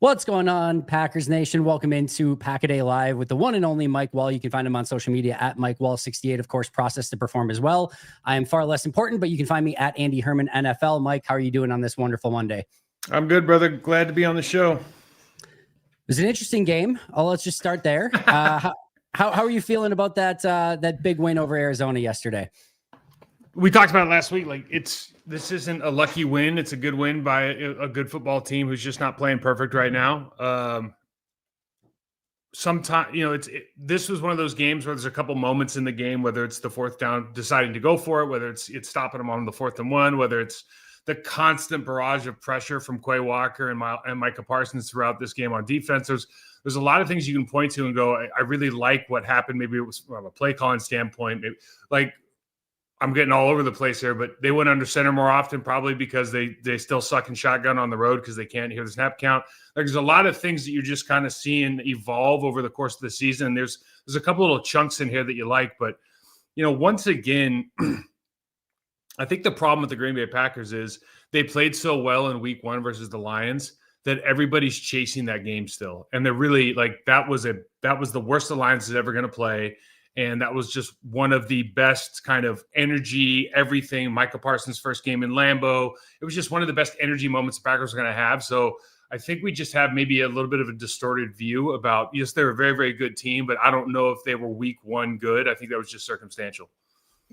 What's going on, Packers Nation? Welcome into Pack-A-Day Live with the one and only Mike Wahle. You can find him on social media at MikeWall68, of course, Process to Perform as well. I am far less important, but you can find me at Andy Herman NFL. Mike, how are you doing on this wonderful Monday? I'm good, brother. Glad to be on the show. It was an interesting game. Let's just start there. How are you feeling about that big win over Arizona yesterday? We talked about it last week. This isn't a lucky win. It's a good win by a good football team who's just not playing perfect right now. Sometimes, this was one of those games where there's a couple moments in the game, whether it's the fourth down, deciding to go for it, whether it's stopping them on the 4th and 1, whether it's the constant barrage of pressure from Quay Walker and Micah Parsons throughout this game on defense. There's a lot of things you can point to and go, I really like what happened. Maybe it was from a play calling standpoint. I'm getting all over the place here, but they went under center more often, probably because they still suck in shotgun on the road because they can't hear the snap count. There's a lot of things that you're just kind of seeing evolve over the course of the season. There's a couple little chunks in here that you like, but once again, I think the problem with the Green Bay Packers is they played so well in week 1 versus the Lions that everybody's chasing that game still. And they're really that was the worst the Lions is ever going to play. And that was just one of the best kind of energy, everything. Micah Parsons' first game in Lambeau. It was just one of the best energy moments the Packers are going to have. So I think we just have maybe a little bit of a distorted view about, yes, they're a very, very good team, but I don't know if they were week 1 good. I think that was just circumstantial.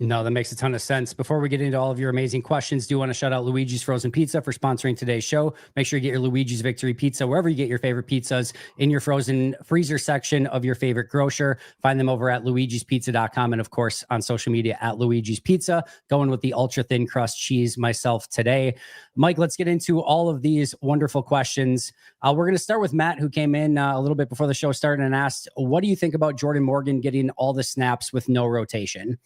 No, that makes a ton of sense. Before we get into all of your amazing questions, do want to shout out Luigi's Frozen Pizza for sponsoring today's show. Make sure you get your Luigi's Victory Pizza wherever you get your favorite pizzas in your frozen freezer section of your favorite grocer. Find them over at luigispizza.com and, of course, on social media at Luigi's Pizza. Going with the ultra thin crust cheese myself today. Mike, let's get into all of these wonderful questions. We're going to start with Matt, who came in a little bit before the show started and asked, what do you think about Jordan Morgan getting all the snaps with no rotation?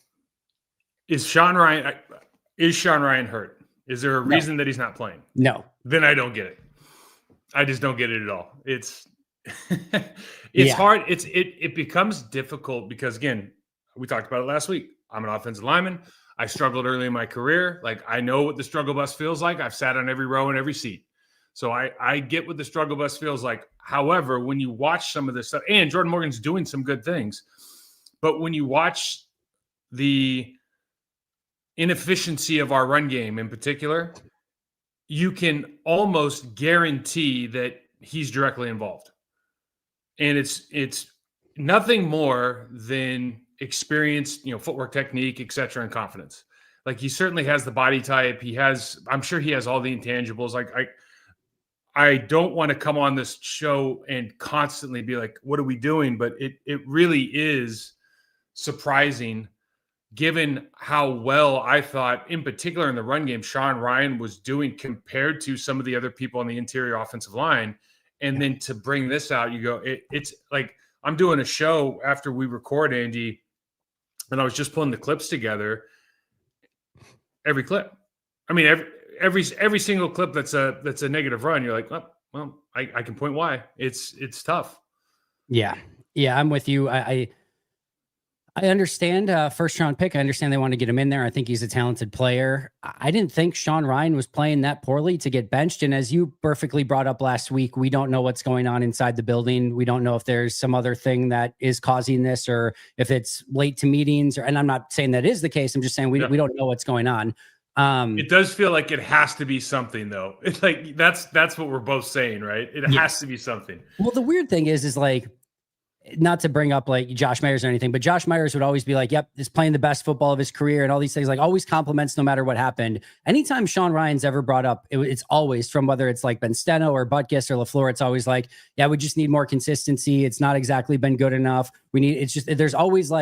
Is Sean Ryan hurt? Is there a reason that he's not playing? No. Then I don't get it. I just don't get it at all. It's hard. It becomes difficult because, again, we talked about it last week. I'm an offensive lineman. I struggled early in my career. I know what the struggle bus feels like. I've sat on every row and every seat. So I get what the struggle bus feels like. However, when you watch some of this stuff, and Jordan Morgan's doing some good things, but when you watch the inefficiency of our run game in particular, you can almost guarantee that he's directly involved. And it's nothing more than experience, footwork, technique, et cetera, and confidence. He certainly has the body type. I'm sure he has all the intangibles. I don't want to come on this show and constantly be like, what are we doing? But it really is surprising given how well I thought, in particular in the run game, Sean Ryan was doing compared to some of the other people on the interior offensive line. And then to bring this out, you go, it's like I'm doing a show after we record, Andy, and I was just pulling the clips together. Every clip. I mean, every single clip that's a negative run, you're like, oh, well, I can point why. It's tough. Yeah, I'm with you. I understand first round pick. I understand they want to get him in there. I think he's a talented player. I didn't think Sean Ryan was playing that poorly to get benched. And as you perfectly brought up last week, we don't know what's going on inside the building. We don't know if there's some other thing that is causing this or if it's late to meetings. And I'm not saying that is the case. I'm just saying we don't know what's going on. It does feel like it has to be something, though. It's like that's what we're both saying, right? It has to be something. Well, the weird thing is not to bring up Josh Myers or anything, but Josh Myers would always be like, yep, he's playing the best football of his career and all these things, always compliments no matter what happened. Anytime Sean Ryan's ever brought up, it's always from whether it's Ben Steno or Butkus or LaFleur, it's always yeah, we just need more consistency. It's not exactly been good enough. There's always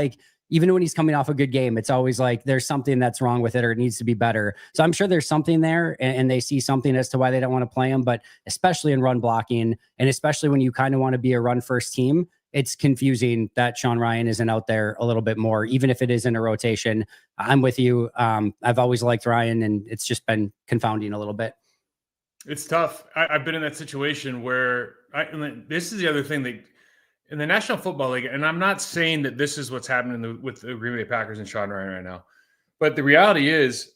even when he's coming off a good game, it's always there's something that's wrong with it or it needs to be better. So I'm sure there's something there and they see something as to why they don't want to play him, but especially in run blocking and especially when you kind of want to be a run first team, it's confusing that Sean Ryan isn't out there a little bit more, even if it is in a rotation. I'm with you. I've always liked Ryan and it's just been confounding a little bit. It's tough. I've been in that situation where this is the other thing that in the National Football League, and I'm not saying that this is what's happening with the Green Bay Packers and Sean Ryan right now, but the reality is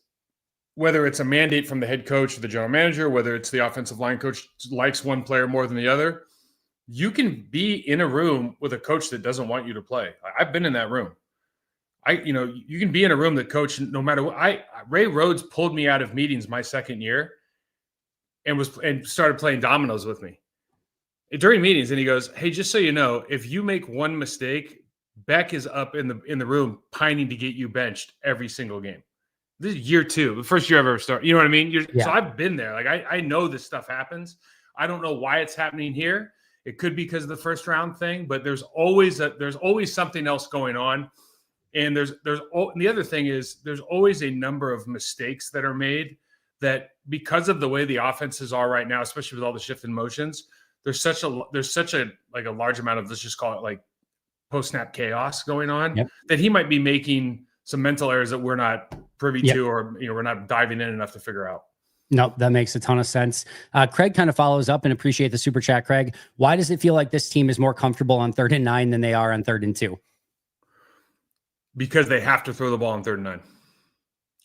whether it's a mandate from the head coach or the general manager, whether it's the offensive line coach likes one player more than the other, you can be in a room with a coach that doesn't want you to play. I've been in that room. You can be in a room that coach, no matter what. Ray Rhodes pulled me out of meetings my second year and started playing dominoes with me during meetings. And he goes, "Hey, just so you know, if you make one mistake, Beck is up in the room pining to get you benched every single game." This is year 2, the first year I've ever started. You know what I mean? So I've been there. Like I know this stuff happens. I don't know why it's happening here. It could be because of the first round thing, but there's always something else going on. And the other thing is there's always a number of mistakes that are made that because of the way the offenses are right now, especially with all the shift in motions, there's such a like a large amount of, let's just call it like post snap chaos going on that he might be making some mental errors that we're not privy to, or we're not diving in enough to figure out. Nope, that makes a ton of sense. Craig kind of follows up, and appreciate the super chat, Craig. Why does it feel like this team is more comfortable on 3rd and 9 than they are on 3rd and 2? Because they have to throw the ball on 3rd and 9.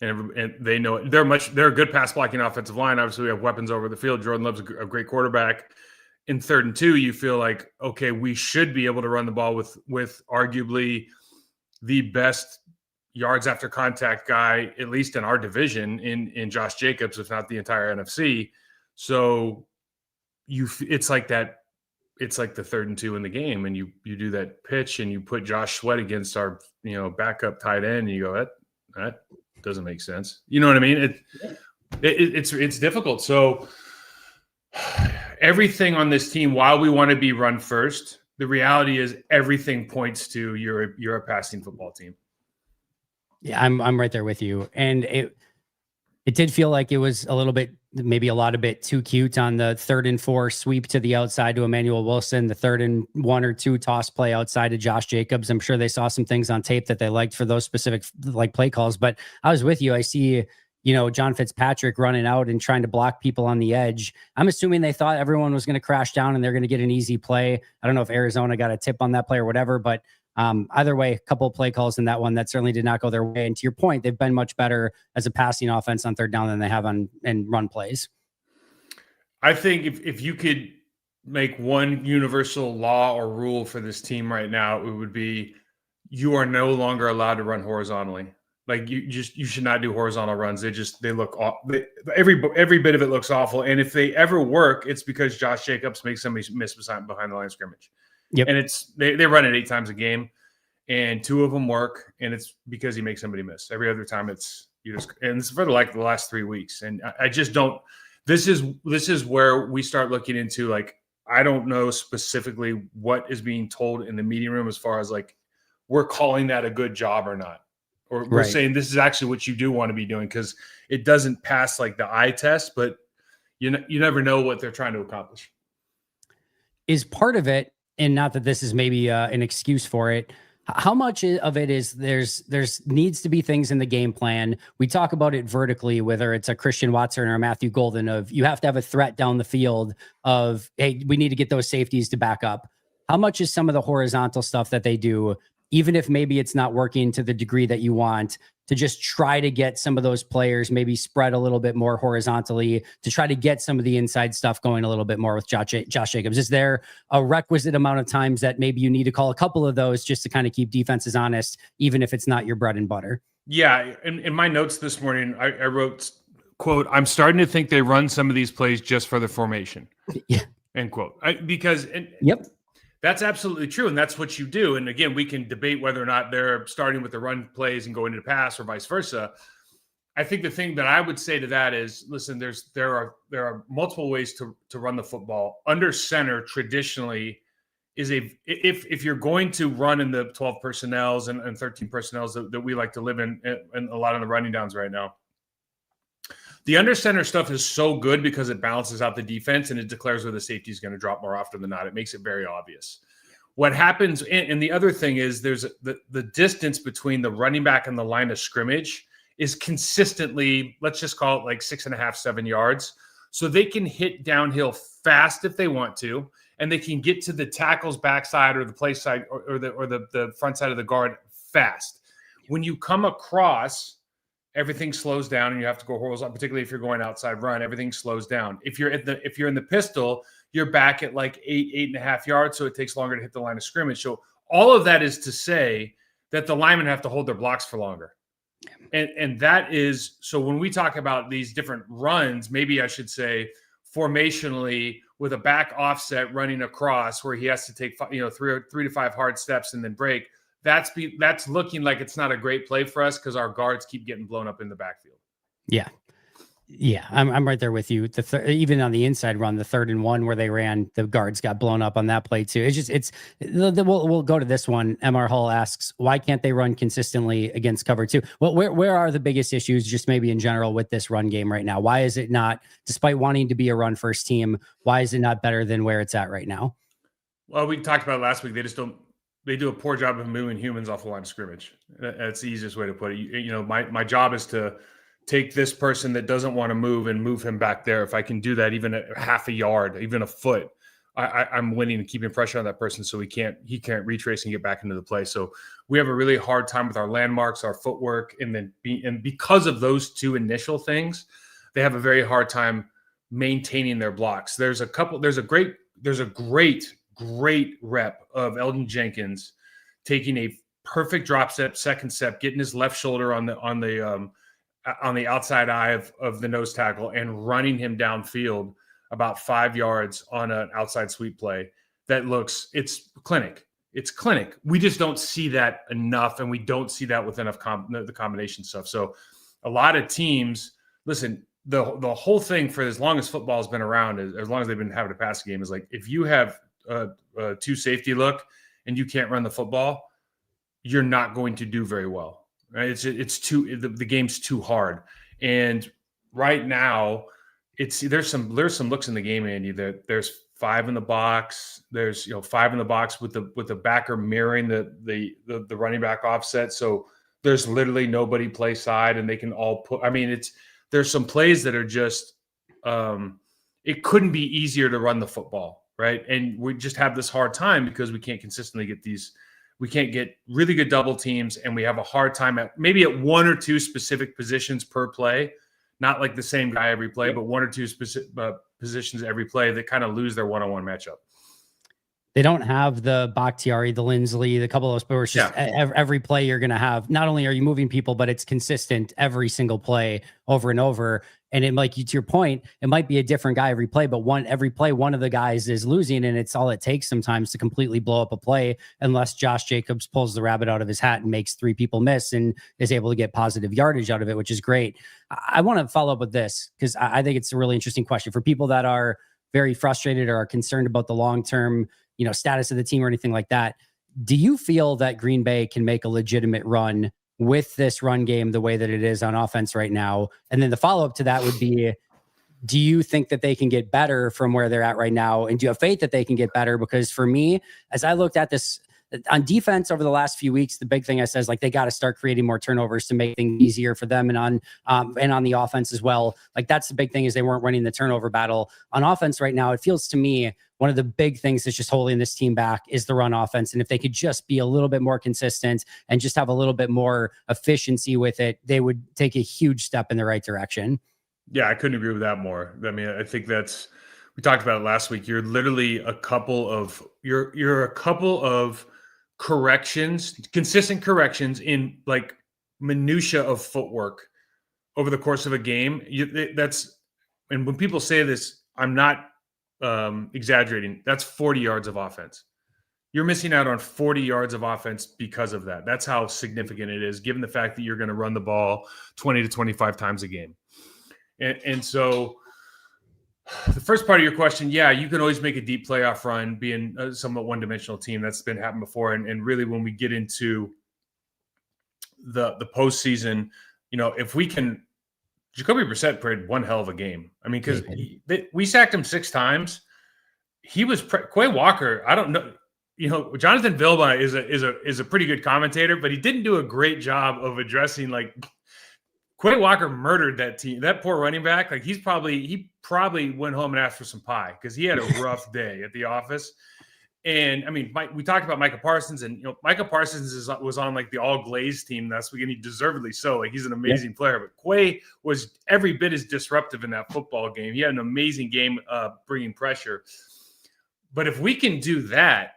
And they know it. They're a good pass blocking offensive line. Obviously, we have weapons over the field. Jordan Love's a great quarterback. In 3rd and 2, you feel like, okay, we should be able to run the ball with arguably the best yards after contact guy, at least in our division, in Josh Jacobs, if not the entire NFC. So it's like that. It's like the 3rd and 2 in the game, and you do that pitch and you put Josh Sweat against our backup tight end, and you go, that doesn't make sense. You know what I mean? It's difficult. So everything on this team, while we want to be run first, the reality is everything points to you're a passing football team. Yeah, I'm right there with you. And it did feel like it was a little bit, maybe a lot of bit too cute on the 3rd and 4 sweep to the outside to Emmanuel Wilson, the 3rd and 1 or 2 toss play outside to Josh Jacobs. I'm sure they saw some things on tape that they liked for those specific like play calls, but I was with you. I see, John Fitzpatrick running out and trying to block people on the edge. I'm assuming they thought everyone was going to crash down and they're going to get an easy play. I don't know if Arizona got a tip on that play or whatever, but either way, a couple of play calls in that one that certainly did not go their way. And to your point, they've been much better as a passing offense on 3rd down than they have in run plays. I think if you could make one universal law or rule for this team right now, it would be you are no longer allowed to run horizontally. Like you should not do horizontal runs. They look every bit of it looks awful. And if they ever work, it's because Josh Jacobs makes somebody miss behind the line of scrimmage. Yep. And they run it 8 times a game, and 2 of them work, and it's because he makes somebody miss. Every other time and it's for the last 3 weeks. And I just don't. This is where we start looking into, like, I don't know specifically what is being told in the meeting room as far as like we're calling that a good job or not, or we're saying this is actually what you do want to be doing, because it doesn't pass like the eye test, but you never know what they're trying to accomplish. Is part of it. And not that this is maybe an excuse for it. How much of it is there's needs to be things in the game plan? We talk about it vertically, whether it's a Christian Watson or a Matthew Golden, of you have to have a threat down the field of, hey, we need to get those safeties to back up. How much is some of the horizontal stuff that they do, even if maybe it's not working to the degree that you want, to just try to get some of those players maybe spread a little bit more horizontally to try to get some of the inside stuff going a little bit more with Josh Jacobs? Is there a requisite amount of times that maybe you need to call a couple of those just to kind of keep defenses honest, even if it's not your bread and butter? Yeah. In my notes this morning, I wrote, quote, "I'm starting to think they run some of these plays just for the formation." Yeah. End quote. Yep. That's absolutely true, and that's what you do. And again, we can debate whether or not they're starting with the run plays and going to the pass or vice versa. I think the thing that I would say to that is, listen, there are multiple ways to run the football. Under center traditionally is if you're going to run in the 12 personnels and 13 personnels that we like to live in a lot of the running downs right now. The under center stuff is so good because it balances out the defense and it declares where the safety is going to drop more often than not. It makes it very obvious. What happens, and the other thing is, there's the distance between the running back and the line of scrimmage is consistently, let's just call it like 6.5, 7 yards. So they can hit downhill fast if they want to, and they can get to the tackle's backside or the play side or the front side of the guard fast. When you come across everything slows down and you have to go horizontal, particularly if you're going outside run, everything slows down. If you're in the pistol, you're back at like 8.5 yards, so it takes longer to hit the line of scrimmage. So all of that is to say that the linemen have to hold their blocks for longer. And that is, so when we talk about these different runs, maybe I should say formationally with a back offset running across where he has to take, 3 to 5 hard steps and then break. That's looking like it's not a great play for us because our guards keep getting blown up in the backfield. Yeah, I'm right there with you. Even on the inside run, the 3rd and 1 where they ran, the guards got blown up on that play too. We'll go to this one. MR Hull asks, why can't they run consistently against cover 2? Well, where are the biggest issues, just maybe in general, with this run game right now? Why is it not, despite wanting to be a run first team, why is it not better than where it's at right now? Well, we talked about it last week. They do a poor job of moving humans off the line of scrimmage. That's the easiest way to put it. My job is to take this person that doesn't want to move and move him back there. If I can do that, even a half a yard, even a foot, I'm winning and keeping pressure on that person so he can't retrace and get back into the play. So we have a really hard time with our landmarks, our footwork, and because of those two initial things, they have a very hard time maintaining their blocks. There's a great rep of Eldon Jenkins taking a perfect drop step, second step, getting his left shoulder on the outside eye of the nose tackle and running him downfield about 5 yards on an outside sweep play. It's clinic. It's clinic. We just don't see that enough, and we don't see that with enough the combination stuff. So a lot of teams, listen, the whole thing for as long as football has been around, as long as they've been having a passing game, is like if you have a 2 safety look and you can't run the football, you're not going to do very well. Right? The game's too hard. And right now there's some looks in the game, Andy, that there's 5 in the box. There's 5 in the box with the backer mirroring the running back offset. So there's literally nobody play side and they can all put, there's some plays that are just, it couldn't be easier to run the football. Right. And we just have this hard time because we can't consistently get we can't get really good double teams, and we have a hard time at 1 or 2 specific positions per play, not like the same guy every play, but 1 or 2 specific positions every play that kind of lose their one-on-one matchup. They don't have the Bakhtiari, the Lindsley, the couple of those, but it's just every play you're going to have. Not only are you moving people, but it's consistent every single play over and over. And it, like to your point, it might be a different guy every play, but every play, one of the guys is losing, and it's all it takes sometimes to completely blow up a play, unless Josh Jacobs pulls the rabbit out of his hat and makes 3 people miss and is able to get positive yardage out of it, which is great. I want to follow up with this because I think it's a really interesting question for people that are very frustrated or are concerned about the long-term, status of the team or anything like that. Do you feel that Green Bay can make a legitimate run with this run game the way that it is on offense right now? And then the follow-up to that would be, do you think that they can get better from where they're at right now? And do you have faith that they can get better? Because for me, as I looked at this on defense over the last few weeks, the big thing I said is like, they got to start creating more turnovers to make things easier for them. And on the offense as well. Like that's the big thing, is they weren't winning the turnover battle on offense right now. It feels to me, one of the big things that's just holding this team back is the run offense. And if they could just be a little bit more consistent and just have a little bit more efficiency with it, they would take a huge step in the right direction. Yeah, I couldn't agree with that more. I think we talked about it last week. You're literally a couple of corrections, consistent corrections in like minutia of footwork over the course of a game. And when people say this, I'm not exaggerating. That's 40 yards of offense. You're missing out on 40 yards of offense because of that. That's how significant it is, given the fact that you're going to run the ball 20 to 25 times a game. And so the first part of your question, yeah, you can always make a deep playoff run being a somewhat one-dimensional team. That's been happened before. And really, when we get into the postseason, if we can, Jacoby Brissett played one hell of a game. Because we sacked him 6 times. He was Quay Walker. I don't know. Jonathan Vilma is a pretty good commentator, but he didn't do a great job of addressing Quay Walker murdered that team. That poor running back. He probably went home and asked for some pie because he had a rough day at the office. And I mean, we talked about Micah Parsons, and Micah Parsons was on like the all glazed team. That's what he deservedly so. Like, he's an amazing player, but Quay was every bit as disruptive in that football game. He had an amazing game bringing pressure. But if we can do that,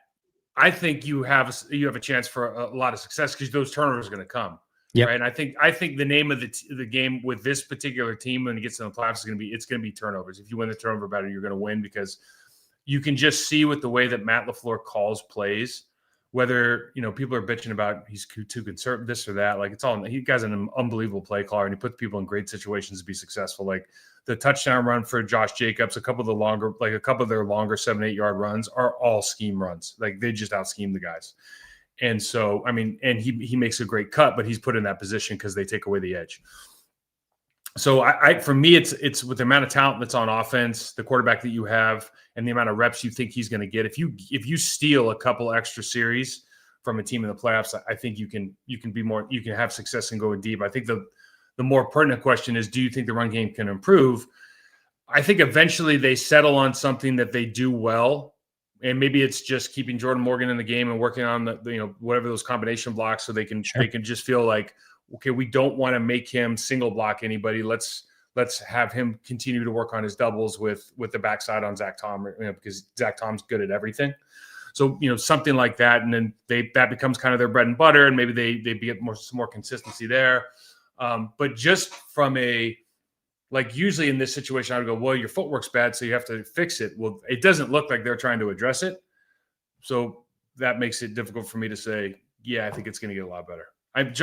I think you have a chance for a lot of success, because those turnovers are going to come. Yep. Right. And I think the name of the game with this particular team when it gets in the playoffs is going to be turnovers. If you win the turnover battle, you're going to win, because you can just see with the way that Matt LaFleur calls plays, whether, people are bitching about he's too conservative, this or that. Like, it's all, he guy's an unbelievable play caller, and he puts people in great situations to be successful. Like the touchdown run for Josh Jacobs, a couple of their longer 7-8 yard runs are all scheme runs. Like, they just out scheme the guys. And so, I mean, and he makes a great cut, but he's put in that position because they take away the edge. So for me, it's with the amount of talent that's on offense, the quarterback that you have, and the amount of reps you think he's going to get. If you steal a couple extra series from a team in the playoffs, I think you can have success and go deep. I think the more pertinent question is, do you think the run game can improve? I think eventually they settle on something that they do well, and maybe it's just keeping Jordan Morgan in the game and working on the whatever those combination blocks, so they can just feel like, okay, we don't want to make him single block anybody. Let's have him continue to work on his doubles with the backside on Zach Tom, because Zach Tom's good at everything. So, something like that. And then that becomes kind of their bread and butter, and maybe they get some more consistency there. But just from usually in this situation, I would go, well, your footwork's bad, so you have to fix it. Well, it doesn't look like they're trying to address it. So that makes it difficult for me to say, yeah, I think it's going to get a lot better.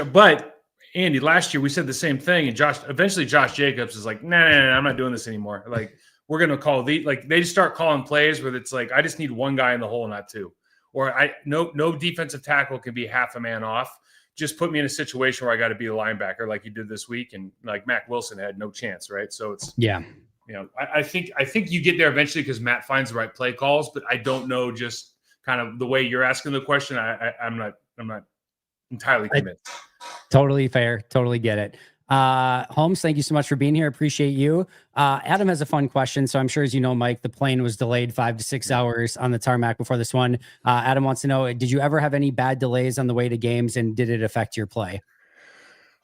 But Andy, last year we said the same thing, and eventually Josh Jacobs is like, nah, I'm not doing this anymore. Like, we're going to call they just start calling plays where it's like, I just need one guy in the hole, not two, or no defensive tackle can be half a man off. Just put me in a situation where I got to be a linebacker like you did this week. And like Mack Wilson had no chance. Right. So it's, I think you get there eventually because Matt finds the right play calls, but I don't know, just kind of the way you're asking the question. I'm not entirely convinced. Totally fair. Totally get it. Holmes, thank you so much for being here. Appreciate you. Adam has a fun question. So I'm sure, as you know, Mike, the plane was delayed 5 to 6 hours on the tarmac before this one. Adam wants to know, did you ever have any bad delays on the way to games, and did it affect your play?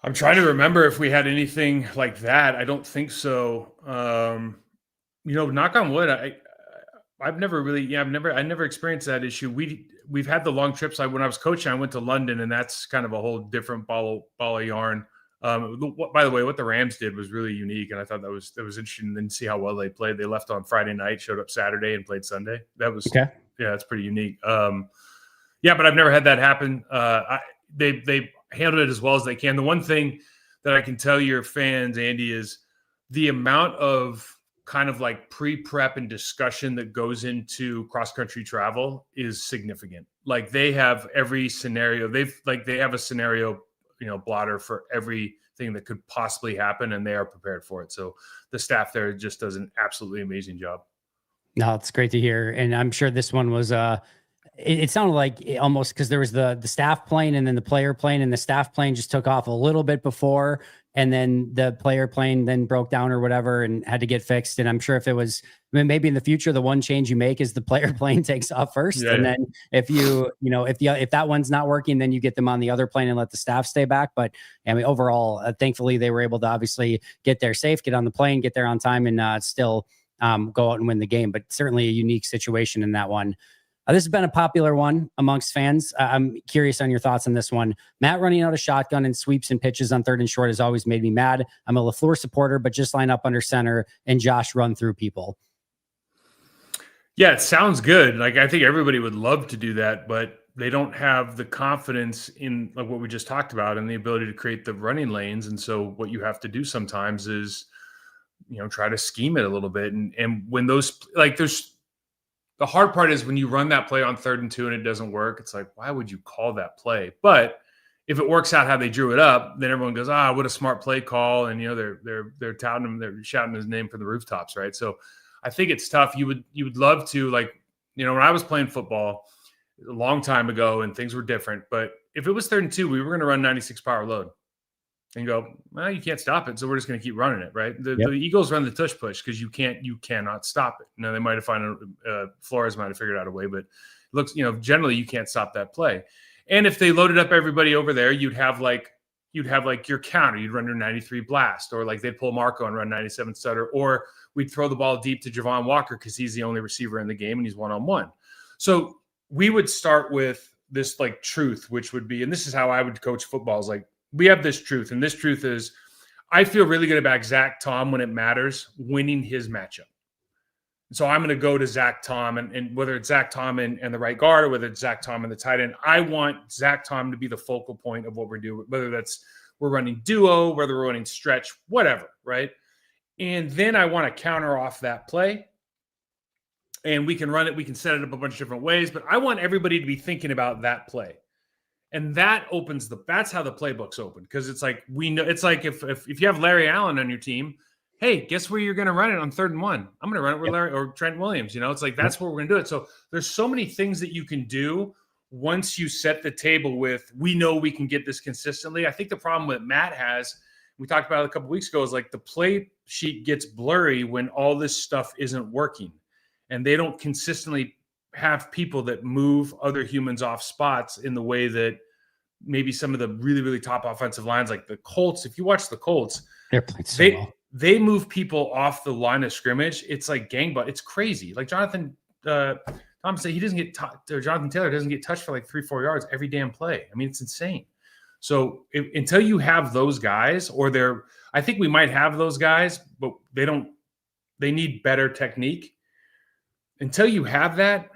I'm trying to remember if we had anything like that. I don't think so. Knock on wood. I've never experienced that issue. We've had the long trips. When I was coaching, I went to London, and that's kind of a whole different ball of yarn. By the way, what the Rams did was really unique, and I thought that was interesting. And see how well they played. They left on Friday night, showed up Saturday, and played Sunday. That was okay. Yeah, that's pretty unique. But I've never had that happen. They handled it as well as they can. The one thing that I can tell your fans, Andy, is the amount of kind of like pre-prep and discussion that goes into cross-country travel is significant. Like, they have every scenario. They have a scenario, blotter for everything that could possibly happen, and they are prepared for it. So the staff there just does an absolutely amazing job. No, it's great to hear. And I'm sure this one was, it sounded like almost, because there was the staff plane and then the player plane, and the staff plane just took off a little bit before, and then the player plane then broke down or whatever and had to get fixed. And I'm sure if it was, maybe in the future, the one change you make is the player plane takes off first. Yeah. And then if if that one's not working, then you get them on the other plane and let the staff stay back. But I mean, overall, thankfully they were able to obviously get there safe, get on the plane, get there on time, and still go out and win the game. But certainly a unique situation in that one. This has been a popular one amongst fans. I'm curious on your thoughts on this one. Matt running out of shotgun and sweeps and pitches on 3rd and short has always made me mad. I'm a LaFleur supporter, but just line up under center and Josh run through people. Yeah, it sounds good. Like, I think everybody would love to do that, but they don't have the confidence in like what we just talked about and the ability to create the running lanes. And so what you have to do sometimes is, try to scheme it a little bit. And when those, the hard part is when you run that play on 3rd and 2 and it doesn't work, it's like, why would you call that play? But if it works out how they drew it up, then everyone goes, what a smart play call. And, they're touting him, they're shouting his name from the rooftops. Right. So I think it's tough. You would love to, when I was playing football a long time ago and things were different, but if it was 3rd and 2, we were going to run 96 power load. and go, well, you can't stop it, so we're just going to keep running it, right? The Eagles run the tush push because you cannot stop it. Now they might have found Flores might have figured out a way, but it looks, generally you can't stop that play. And if they loaded up everybody over there, you'd have like your counter. You'd run your 93 blast, or like they'd pull Marco and run 97 stutter, or we'd throw the ball deep to Javon Walker because he's the only receiver in the game and he's one-on-one. So we would start with this like truth, which would be, and this is how I would coach football, is like, we have this truth, and this truth is I feel really good about Zach Tom when it matters, winning his matchup. So I'm going to go to Zach Tom, and whether it's Zach Tom and the right guard, or whether it's Zach Tom and the tight end, I want Zach Tom to be the focal point of what we're doing, whether that's we're running duo, whether we're running stretch, whatever, right? And then I want to counter off that play, and we can run it. We can set it up a bunch of different ways, but I want everybody to be thinking about that play. And that opens that's how the playbook's open. Because it's like, we know, it's like if you have Larry Allen on your team, hey, guess where you're going to run it on 3rd and 1? I'm going to run it with Larry or Trent Williams. It's like, that's where we're going to do it. So there's so many things that you can do once you set the table with, we know we can get this consistently. I think the problem that Matt has, we talked about it a couple of weeks ago, is like the play sheet gets blurry when all this stuff isn't working. And they don't consistently have people that move other humans off spots in the way that maybe some of the really, really top offensive lines, like the Colts. If you watch the Colts, they're playing so well. They move people off the line of scrimmage. It's like gangbusters. It's crazy. Like Jonathan Thomas said, Jonathan Taylor doesn't get touched for like 3-4 yards every damn play. I mean, it's insane. So until you have those guys, I think we might have those guys, but they need better technique. Until you have that,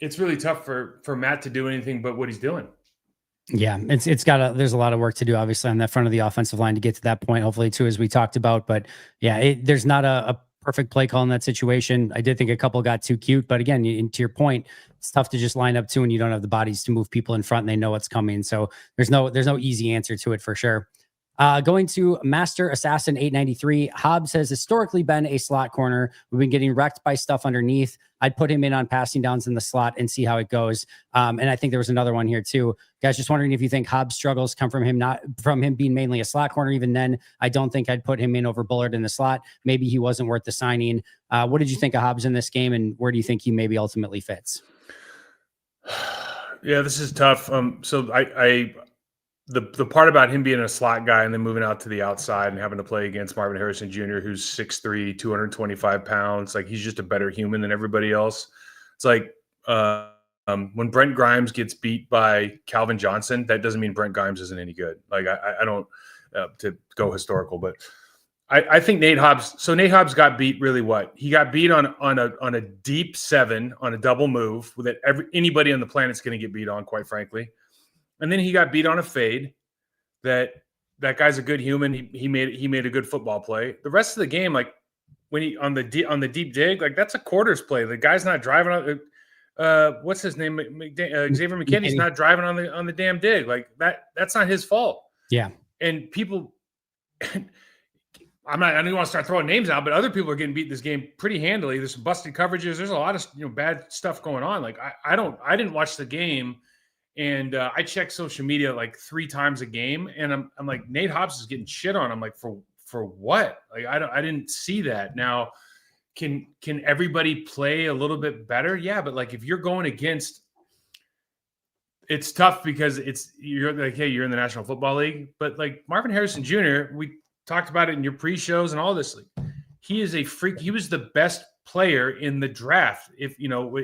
it's really tough for Matt to do anything but what he's doing. Yeah, there's a lot of work to do, obviously, on that front of the offensive line to get to that point, hopefully, too, as we talked about. But yeah, there's not a perfect play call in that situation. I did think a couple got too cute, but again, to your point, it's tough to just line up too when you don't have the bodies to move people in front and they know what's coming. So there's no easy answer to it for sure. Going to Master Assassin 893, Hobbs has historically been a slot corner. We've been getting wrecked by stuff underneath. I'd put him in on passing downs in the slot and see how it goes. And I think there was another one here too. Guys, just wondering if you think Hobbs' struggles come from him being mainly a slot corner. Even then, I don't think I'd put him in over Bullard in the slot. Maybe he wasn't worth the signing. What did you think of Hobbs in this game, and where do you think he maybe ultimately fits? Yeah, this is tough. So the part about him being a slot guy and then moving out to the outside and having to play against Marvin Harrison Jr., who's 6'3", 225 pounds, like he's just a better human than everybody else. It's like when Brent Grimes gets beat by Calvin Johnson, that doesn't mean Brent Grimes isn't any good. Like I don't to go historical, but I think Nate Hobbs. So Nate Hobbs got beat really what? He got beat on a deep 7 on a double move that anybody on the planet's going to get beat on, quite frankly. And then he got beat on a fade. That guy's a good human. He made a good football play. The rest of the game, like when he on the deep dig, like that's a quarters play. The guy's not driving on. What's his name? Xavier McKinney's not driving on the damn dig. Like that's not his fault. Yeah. And people, I don't want to start throwing names out, but other people are getting beat in this game pretty handily. There's some busted coverages. There's a lot of bad stuff going on. Like I didn't watch the game. And I check social media like 3 times a game, and I'm like, Nate Hobbs is getting shit on. I'm like, for what? Like I didn't see that. Now, can everybody play a little bit better? Yeah, but like if you're going against, it's tough because you're like, hey, you're in the National Football League, but like Marvin Harrison Jr., we talked about it in your pre-shows and all this. Like, he is a freak. He was the best player in the draft. If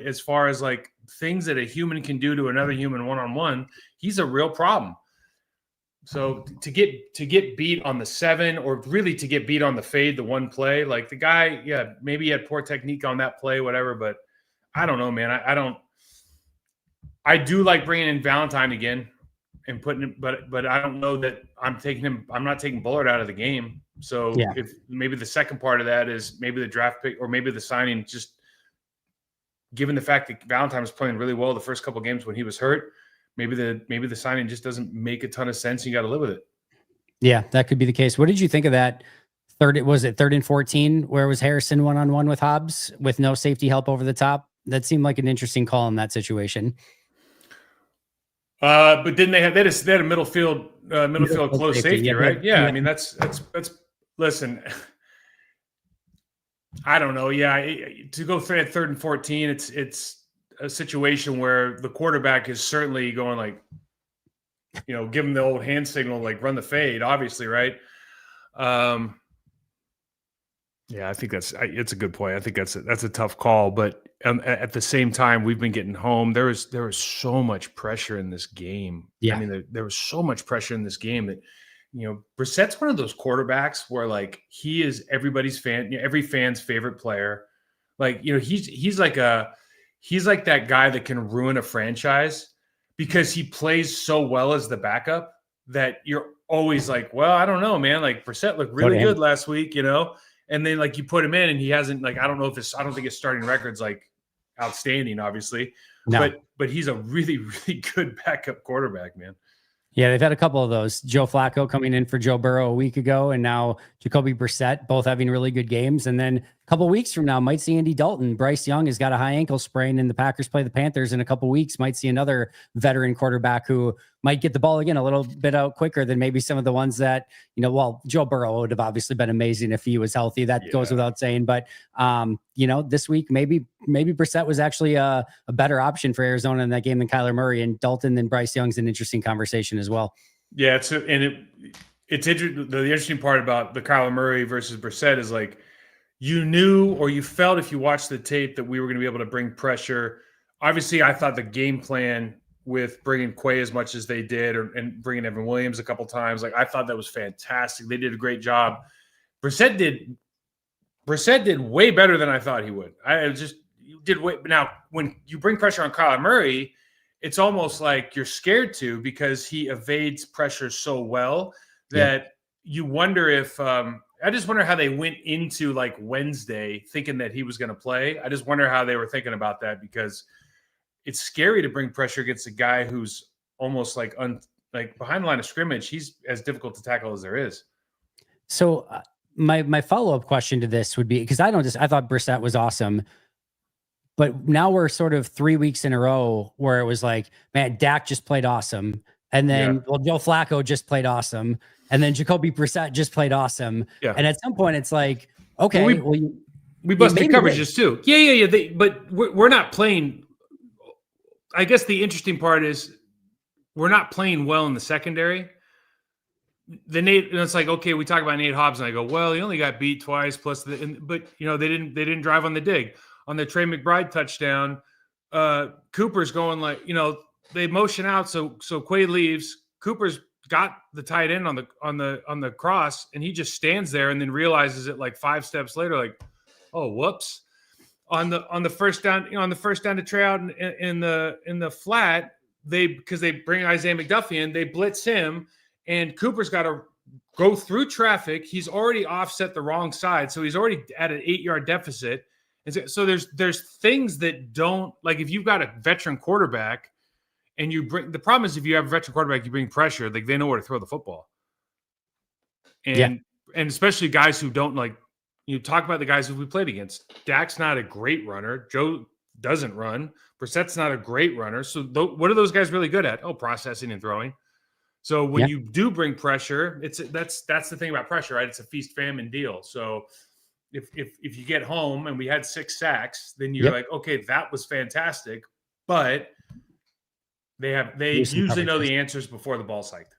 as far as like things that a human can do to another human one-on-one, he's a real problem. So to get beat on the 7, or really to get beat on the fade, the one play, like the guy, yeah, maybe he had poor technique on that play, whatever, but I don't know, man. I do like bringing in Valentine again and putting him, but I don't know that I'm not taking Bullard out of the game. So yeah. If maybe the second part of that is maybe the draft pick or maybe the signing, just given the fact that Valentine was playing really well the first couple of games when he was hurt, maybe the signing just doesn't make a ton of sense. You got to live with it. Yeah, that could be the case. What did you think of that third and 14 where it was Harrison one-on-one with Hobbs with no safety help over the top? That seemed like an interesting call in that situation. But didn't they had a middle field close safety, Yeah, right? Yeah, I mean that's listen. I don't know. Yeah, to go at 3rd and 14, it's a situation where the quarterback is certainly going like, give him the old hand signal, like run the fade, obviously, right? Yeah, I think it's a good point. I think that's a tough call, but at the same time, we've been getting home. There was so much pressure in this game. Yeah. I mean, there was so much pressure in this game that Brissett's one of those quarterbacks where like he is everybody's fan, every fan's favorite player. Like he's like that guy that can ruin a franchise because he plays so well as the backup that you're always like, well, I don't know, man. Like Brissett looked really good last week, and then like you put him in and he hasn't, like, I don't think his starting record's like outstanding, obviously. No. But he's a really, really good backup quarterback, man. Yeah, they've had a couple of those. Joe Flacco coming in for Joe Burrow a week ago, and now Jacoby Brissett, both having really good games. And then a couple of weeks from now, might see Andy Dalton. Bryce Young has got a high ankle sprain, and the Packers play the Panthers in a couple of weeks. Might see another veteran quarterback who might get the ball again a little bit out quicker than maybe some of the ones that, Joe Burrow would have obviously been amazing if he was healthy. That goes without saying. But, this week, maybe Brissett was actually a better option for Arizona in that game than Kyler Murray, and Dalton and Bryce Young's an interesting conversation as well. Yeah, it's interesting. The interesting part about the Kyler Murray versus Brissett is like, you knew or you felt if you watched the tape that we were going to be able to bring pressure. Obviously, I thought the game plan with bringing Quay as much as they did and bringing Evan Williams a couple times, like I thought that was fantastic. They did a great job. Brissett did way better than I thought he would. I just did way. Now, when you bring pressure on Kyler Murray, it's almost like you're scared to because he evades pressure so well that you wonder if I just wonder how they went into like Wednesday thinking that he was going to play. I just wonder how they were thinking about that because it's scary to bring pressure against a guy who's almost like behind the line of scrimmage. He's as difficult to tackle as there is. So my follow-up question to this would be, because I thought Brissett was awesome, but now we're sort of 3 weeks in a row where it was like, man, Dak just played awesome. And then, Joe Flacco just played awesome. And then Jacoby Brissett just played awesome. Yeah. And at some point, it's like, okay, we busted coverages too. Yeah. But we're not playing. I guess the interesting part is we're not playing well in the secondary. It's like, okay, we talk about Nate Hobbs, and I go, well, he only got beat twice, but they didn't drive on the dig. On the Trey McBride touchdown, Cooper's going like, they motion out, so Quay leaves. Cooper's got the tight end on the cross, and he just stands there and then realizes it like 5 steps later, like, oh, whoops. On the first down, on the first down to Trey out in the flat, because they bring Isaiah McDuffie in, they blitz him, and Cooper's got to go through traffic. He's already offset the wrong side, so he's already at an 8-yard deficit. And so there's things that don't, like, if you've got a veteran quarterback and the problem is if you have a veteran quarterback, you bring pressure, like they know where to throw the football. And especially guys who don't, like, you talk about the guys who we played against. Dak's not a great runner. Joe doesn't run. Brissett's not a great runner. So what are those guys really good at? Oh, processing and throwing. So when you do bring pressure, that's the thing about pressure, right? It's a feast-famine deal. So if you get home and we had 6 sacks, then you're like, okay, that was fantastic. But they usually know the answers before the ball's hiked.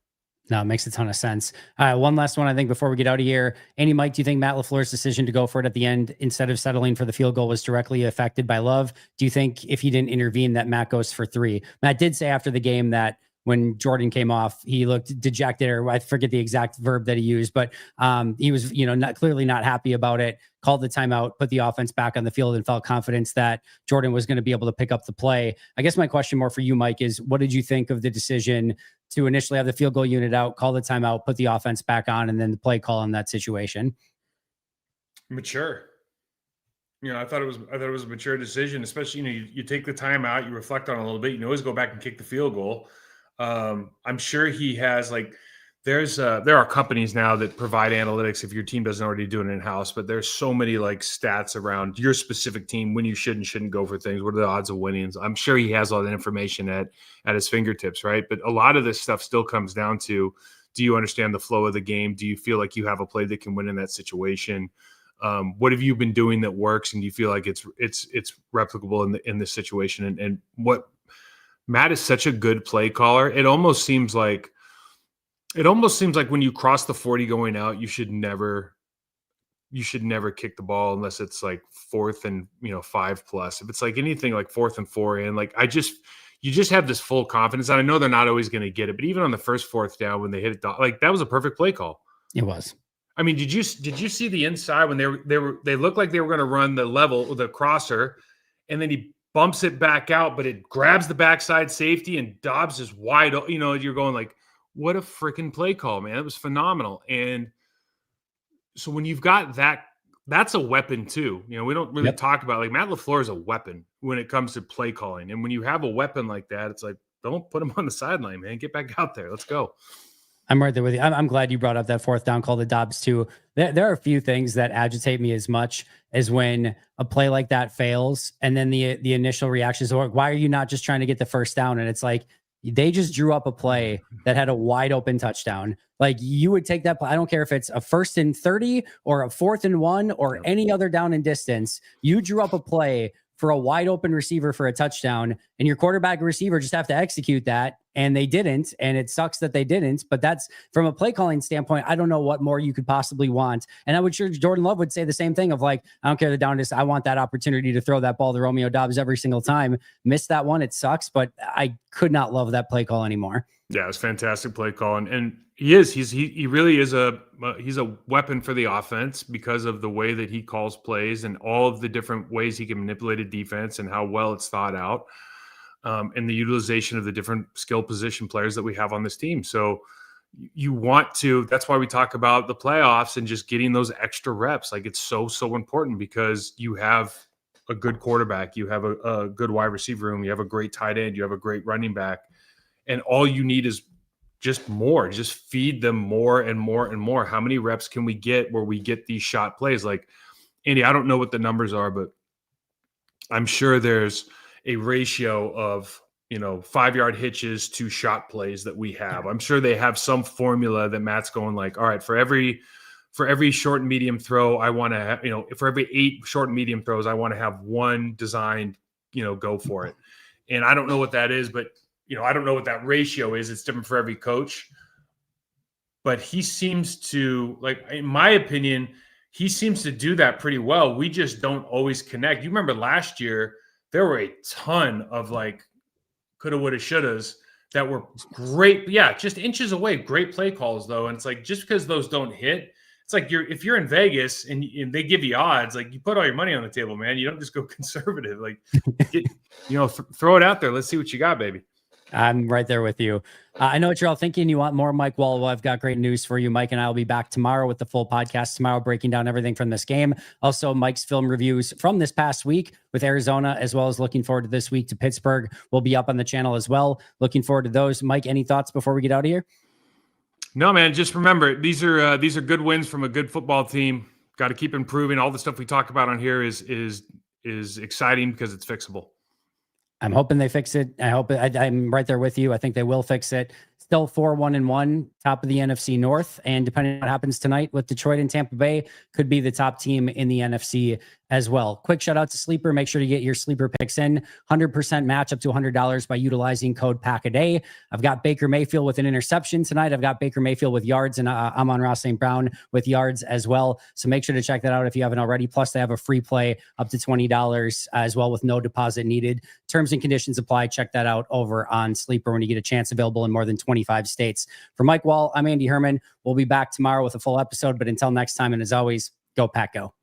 No, it makes a ton of sense. One last one, I think, before we get out of here. Andy, Mike, do you think Matt LaFleur's decision to go for it at the end instead of settling for the field goal was directly affected by Love? Do you think if he didn't intervene that Matt goes for 3? Matt did say after the game that when Jordan came off, he looked dejected, or I forget the exact verb that he used, but he was, clearly not happy about it, called the timeout, put the offense back on the field, and felt confidence that Jordan was going to be able to pick up the play. I guess my question more for you, Mike, is what did you think of the decision to initially have the field goal unit out, call the timeout, put the offense back on, and then the play call in that situation? Mature. I thought it was a mature decision, especially, you take the timeout, you reflect on it a little bit, you can always go back and kick the field goal. I'm sure he has, like, there are companies now that provide analytics if your team doesn't already do it in-house, but there's so many like stats around your specific team, when you should and shouldn't go for things. What are the odds of winning? I'm sure he has all that information at his fingertips, right? But a lot of this stuff still comes down to, do you understand the flow of the game? Do you feel like you have a play that can win in that situation? What have you been doing that works, and do you feel like it's replicable in this situation? And what Matt is such a good play caller. It almost seems like when you cross the 40 going out, you should never kick the ball unless it's like 4th and 5+. If it's like anything like 4th and 4 in, like you just have this full confidence. And I know they're not always going to get it, but even on the first 4th down when they hit it, like that was a perfect play call. It was. I mean, did you see the inside when they looked like they were going to run the crosser, and then he bumps it back out, but it grabs the backside safety and Dobbs is wide. You're going like, what a freaking play call, man. It was phenomenal. And so when you've got that, that's a weapon too. We don't really talk about, like, Matt LaFleur is a weapon when it comes to play calling. And when you have a weapon like that, it's like, don't put him on the sideline, man. Get back out there. Let's go. I'm right there with you. I'm glad you brought up that 4th down call to Dobbs too. There are a few things that agitate me as much as when a play like that fails, and then the initial reaction is, why are you not just trying to get the first down? And it's like, they just drew up a play that had a wide open touchdown. Like, you would take that play. I don't care if it's a 1st and 30 or a 4th and 1 or any other down and distance. You drew up a play for a wide open receiver for a touchdown, and your quarterback and receiver just have to execute that. And they didn't. And it sucks that they didn't, but that's, from a play calling standpoint, I don't know what more you could possibly want. And I would sure Jordan Love would say the same thing of like, I don't care the down distance. I want that opportunity to throw that ball to Romeo Dobbs every single time. Missed that one. It sucks, but I could not love that play call anymore. Yeah, it's fantastic play call. And he really is he's a weapon for the offense because of the way that he calls plays and all of the different ways he can manipulate a defense and how well it's thought out. And the utilization of the different skill position players that we have on this team. So you want to, that's why we talk about the playoffs and just getting those extra reps. Like, it's so important because you have a good quarterback, you have a good wide receiver room, you have a great tight end, you have a great running back, and all you need is just more. Just feed them more and more and more. How many reps can we get where we get these shot plays? Like, Andy, I don't know what the numbers are, but I'm sure there's a ratio of 5-yard hitches to shot plays that we have. I'm sure they have some formula that Matt's going like, all right, for every short and medium throw, I want to have, for every 8 short and medium throws, I want to have 1 designed, go for it. And I don't know what that is, but I don't know what that ratio is. It's different for every coach. But he seems to, like, in my opinion, he seems to do that pretty well. We just don't always connect. You remember last year, there were a ton of like coulda, woulda, shouldas that were great. Yeah, just inches away. Great play calls though. And it's like, just because those don't hit, it's like if you're in Vegas and they give you odds, like, you put all your money on the table, man. You don't just go conservative. Like, throw it out there. Let's see what you got, baby. I'm right there with you. I know what you're all thinking. You want more Mike Wahle. Well, I've got great news for you. Mike and I will be back tomorrow with the full podcast tomorrow, breaking down everything from this game. Also, Mike's film reviews from this past week with Arizona, as well as looking forward to this week to Pittsburgh, will be up on the channel as well. Looking forward to those. Mike, any thoughts before we get out of here? No, man. Just remember, these are good wins from a good football team. Got to keep improving. All the stuff we talk about on here is exciting because it's fixable. I'm hoping they fix it. I'm right there with you. I think they will fix it. Still 4-1-1, top of the NFC North. And depending on what happens tonight with Detroit and Tampa Bay, could be the top team in the NFC as well. Quick shout out to Sleeper. Make sure to get your Sleeper picks in. 100% match up to $100 by utilizing code PACKADAY. I've got Baker Mayfield with an interception tonight. I've got Baker Mayfield with yards, and I'm on Ross St. Brown with yards as well. So make sure to check that out if you haven't already. Plus, they have a free play up to $20 as well with no deposit needed. Terms and conditions apply. Check that out over on Sleeper when you get a chance. Available in more than 25 states. For Mike Wahle, I'm Andy Herman. We'll be back tomorrow with a full episode. But until next time, and as always, go Pack Go.